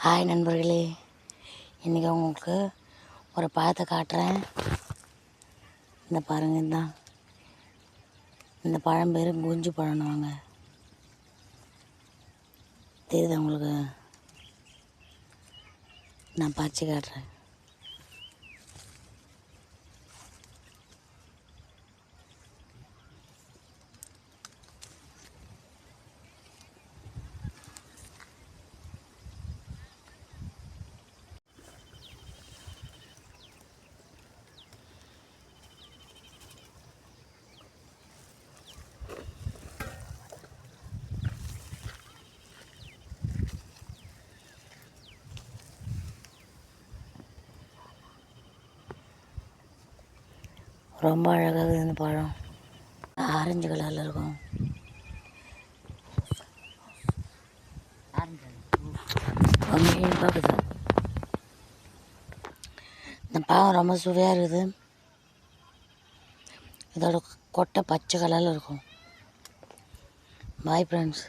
Hi நண்பர்களே, இன்றைக்கி உங்களுக்கு ஒரு பழத்தை காட்டுறேன். இந்த பாருங்கள், இதுதான் இந்த பழம் பேர் குஞ்சு பழம்னுவாங்க. தெரியுது உங்களுக்கு? நான் பறித்து காட்டுறேன். ரொம்ப அழகாக இந்த பழம் ஆரஞ்சு கலரில் இருக்கும். ரொம்ப இனிப்பாக்குது. இந்த பழம் ரொம்ப சுவையாக இருக்குது. இதோட கொட்டை பச்சை கலரில் இருக்கும். Bye friends.